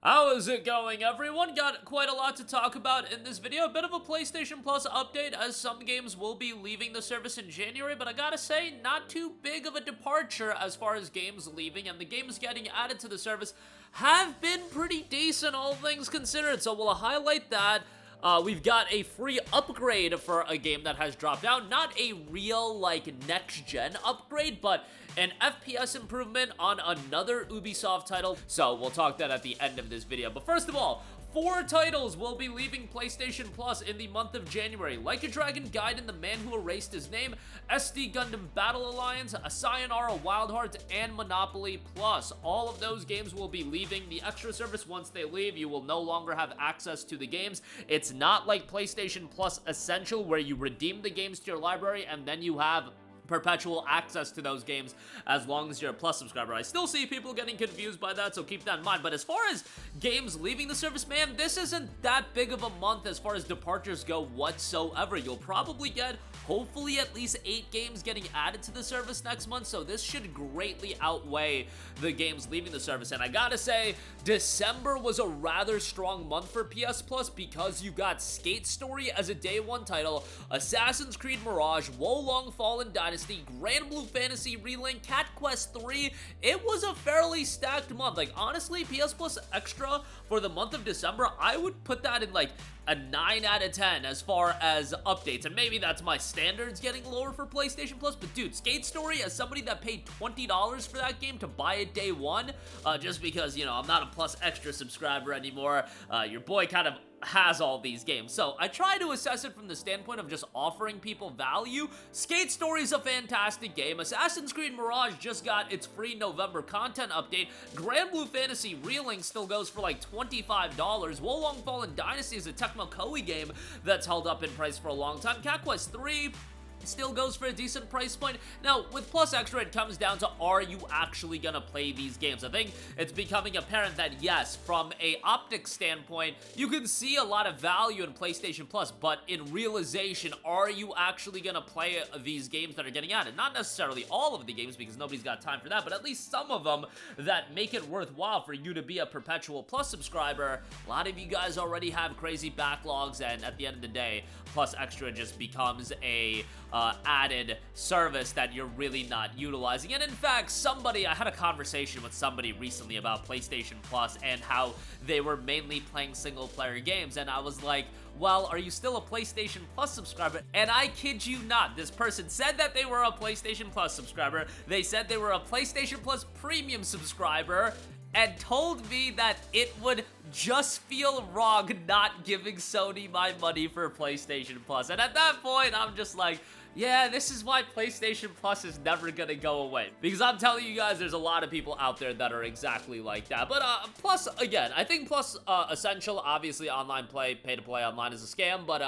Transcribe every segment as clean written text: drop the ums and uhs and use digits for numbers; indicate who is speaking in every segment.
Speaker 1: How is it going, everyone? Got quite a lot to talk about in this video. A bit of a PlayStation Plus update, as some games will be leaving the service in January, but I gotta say, not too big of a departure as far as games leaving, and the games getting added to the service have been pretty decent, all things considered, so we'll highlight that. We've got a free upgrade for a game that has dropped out. Not a real, next-gen upgrade, but an FPS improvement on another Ubisoft title. So we'll talk that at the end of this video. But first of all, 4 titles will be leaving PlayStation Plus in the month of January. Like a Dragon Gaiden, The Man Who Erased His Name, SD Gundam Battle Alliance, a Sayonara Wild Hearts, and Monopoly Plus. All of those games will be leaving the extra service. Once they leave, you will no longer have access to the games. It's not like PlayStation Plus Essential, where you redeem the games to your library and then you have perpetual access to those games as long as you're a Plus subscriber. I still see people getting confused by that, so keep that in mind. But as far as games leaving the service, man, this isn't that big of a month as far as departures go whatsoever. You'll probably get, hopefully, at least 8 games getting added to the service next month, so this should greatly outweigh the games leaving the service. And I gotta say, December was a rather strong month for PS Plus because you got Skate Story as a day 1 title, Assassin's Creed Mirage, Wo Long Fallen Dynasty, Grand Blue Fantasy Relink, Cat Quest 3. It was a fairly stacked month. Like, honestly, PS Plus Extra for the month of December, I would put that in like a 9 out of 10 as far as updates, and maybe that's my standards getting lower for PlayStation Plus, but dude, Skate Story, as somebody that paid $20 for that game to buy it day 1, just because, you know, I'm not a Plus Extra subscriber anymore, your boy kind of has all these games. So I try to assess it from the standpoint of just offering people value. Skate Story is a fantastic game. Assassin's Creed Mirage just got its free November content update. Grand Blue Fantasy Relink still goes for like $25. Wo Long Fallen Dynasty is a Tecmo Koei game that's held up in price for a long time. Cat Quest 3 still goes for a decent price point. Now, with Plus Extra, it comes down to, are you actually gonna play these games? I think it's becoming apparent that, yes, from a optics standpoint, you can see a lot of value in PlayStation Plus, but in realization, are you actually gonna play these games that are getting added? Not necessarily all of the games, because nobody's got time for that, but at least some of them that make it worthwhile for you to be a perpetual Plus subscriber. A lot of you guys already have crazy backlogs, and at the end of the day, Plus Extra just becomes a added service that you're really not utilizing. And in fact, I had a conversation with somebody recently about PlayStation Plus and how they were mainly playing single-player games, and I was like, well, are you still a PlayStation Plus subscriber? And I kid you not, this person said that they were a PlayStation Plus subscriber, they said they were a PlayStation Plus Premium subscriber, and told me that it would just feel wrong not giving Sony my money for PlayStation Plus. And at that point, I'm just like, yeah, this is why PlayStation Plus is never gonna go away. Because I'm telling you guys, there's a lot of people out there that are exactly like that. But Plus, again, I think Plus Essential, obviously online play, pay-to-play online is a scam, but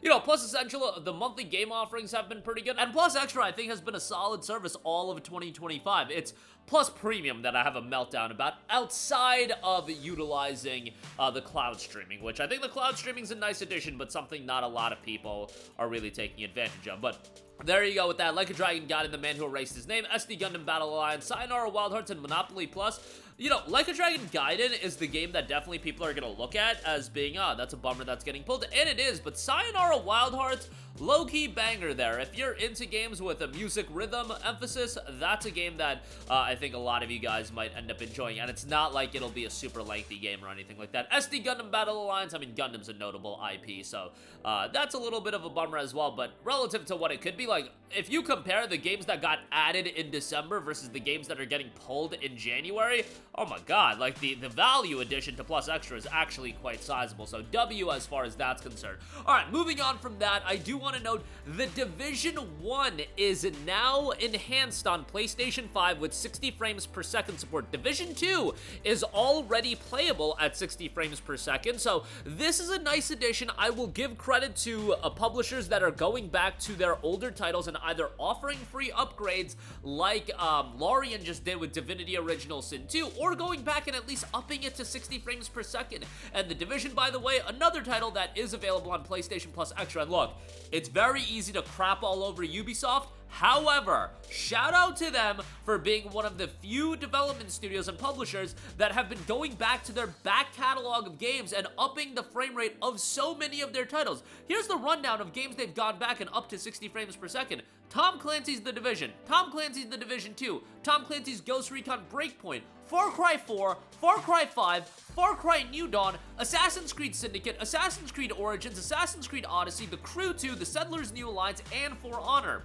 Speaker 1: you know, Plus Essential, the monthly game offerings have been pretty good, and Plus Extra, I think, has been a solid service all of 2025. It's Plus Premium that I have a meltdown about, outside of utilizing the cloud streaming, which I think the cloud streaming is a nice addition, but something not a lot of people are really taking advantage of. But there you go with that. Like a Dragon Gaiden, The Man Who Erased His Name, SD Gundam Battle Alliance, Sayonara Wild Hearts, and Monopoly Plus. You know, Like a Dragon Gaiden is the game that definitely people are gonna look at as being, that's a bummer that's getting pulled, and it is, but Sayonara Wild Hearts, low-key banger there. If you're into games with a music rhythm emphasis, that's a game that I think a lot of you guys might end up enjoying, and it's not like it'll be a super lengthy game or anything like that. SD Gundam Battle Alliance, I mean, Gundam's a notable IP, so that's a little bit of a bummer as well, but relative to what it could be, like, if you compare the games that got added in December versus the games that are getting pulled in January, oh my god, like, the value addition to Plus Extra is actually quite sizable, so W as far as that's concerned. Alright, moving on from that, I do want to note, the Division 1 is now enhanced on PlayStation 5 with 60 frames per second support. Division 2 is already playable at 60 frames per second, so this is a nice addition. I will give credit to publishers that are going back to their older titles and either offering free upgrades like Larian just did with Divinity Original Sin 2, or going back and at least upping it to 60 frames per second. And The Division, by the way, another title that is available on PlayStation Plus Extra. And look, it's very easy to crap all over Ubisoft. However, shout out to them for being one of the few development studios and publishers that have been going back to their back catalog of games and upping the frame rate of so many of their titles. Here's the rundown of games they've gone back and up to 60 frames per second. Tom Clancy's The Division, Tom Clancy's The Division 2, Tom Clancy's Ghost Recon Breakpoint, Far Cry 4, Far Cry 5, Far Cry New Dawn, Assassin's Creed Syndicate, Assassin's Creed Origins, Assassin's Creed Odyssey, The Crew 2, The Settlers New Alliance, and For Honor.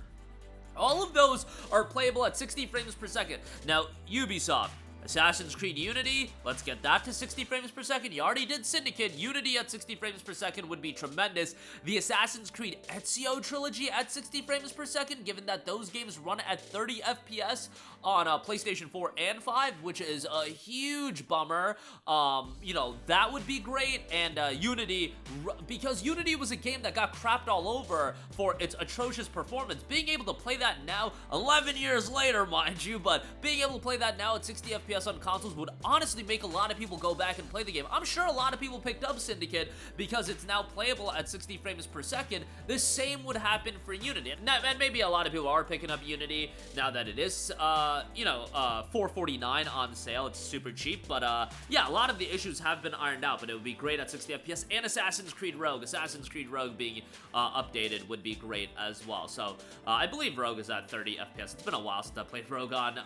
Speaker 1: All of those are playable at 60 frames per second. Now, Ubisoft, Assassin's Creed Unity, let's get that to 60 frames per second. You already did Syndicate. Unity at 60 frames per second would be tremendous. The Assassin's Creed Ezio trilogy at 60 frames per second, given that those games run at 30 FPS on PlayStation 4 and 5, which is a huge bummer. You know, that would be great. And Unity, because Unity was a game that got crapped all over for its atrocious performance. Being able to play that now, 11 years later, mind you, but being able to play that now at 60 FPS on consoles would honestly make a lot of people go back and play the game. I'm sure a lot of people picked up Syndicate because it's now playable at 60 frames per second. The same would happen for Unity. And maybe a lot of people are picking up Unity now that it is, you know, $4.49 on sale. It's super cheap, but yeah, a lot of the issues have been ironed out, but it would be great at 60 FPS. And Assassin's Creed Rogue being updated would be great as well. So I believe Rogue is at 30 FPS. It's been a while since I played Rogue on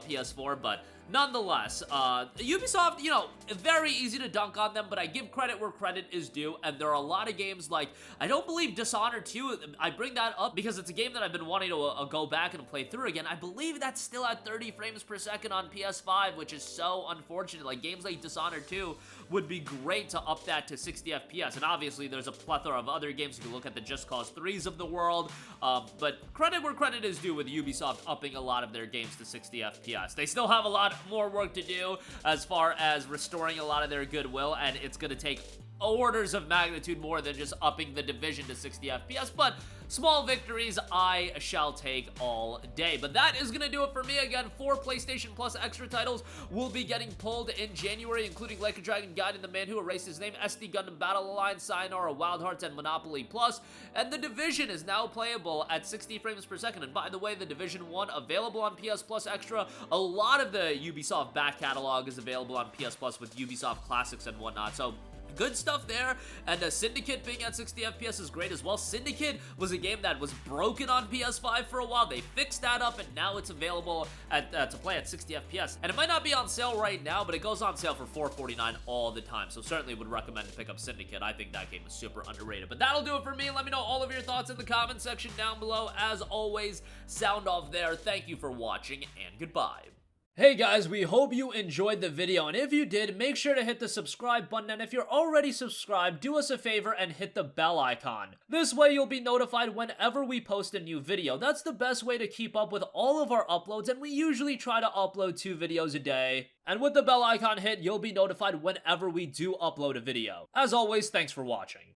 Speaker 1: PS4, but nonetheless, Ubisoft, you know, very easy to dunk on them, but I give credit where credit is due, and there are a lot of games like, I don't believe Dishonored 2, I bring that up because it's a game that I've been wanting to go back and play through again. I believe that's still at 30 frames per second on PS5, which is so unfortunate. Like, games like Dishonored 2 would be great to up that to 60 FPS, and obviously there's a plethora of other games. You can look at the Just Cause 3s of the world, but credit where credit is due with Ubisoft upping a lot of their games to 60 FPS. They still have a lot more work to do as far as restoring a lot of their goodwill, and it's going to take orders of magnitude more than just upping The Division to 60 FPS, but small victories I shall take all day. But that is going to do it for me. Again, 4 PlayStation Plus extra titles will be getting pulled in January, including Like a Dragon Gaiden, The Man Who Erased His Name, SD Gundam Battle Alliance, Sayonara Wild Hearts, and Monopoly Plus. And The Division is now playable at 60 frames per second. And by the way, The Division 1 available on PS Plus Extra. A lot of the Ubisoft back catalog is available on PS Plus with Ubisoft Classics and whatnot. So good stuff there, and Syndicate being at 60 FPS is great as well. Syndicate was a game that was broken on PS5 for a while. They fixed that up, and now it's available at, to play at 60 FPS. And it might not be on sale right now, but it goes on sale for $4.49 all the time, so certainly would recommend to pick up Syndicate. I think that game is super underrated. But that'll do it for me. Let me know all of your thoughts in the comment section down below. As always, sound off there. Thank you for watching, and goodbye. Hey guys, we hope you enjoyed the video, and if you did, make sure to hit the subscribe button, and if you're already subscribed, do us a favor and hit the bell icon. This way you'll be notified whenever we post a new video. That's the best way to keep up with all of our uploads, and we usually try to upload 2 videos a day. And with the bell icon hit, you'll be notified whenever we do upload a video. As always, thanks for watching.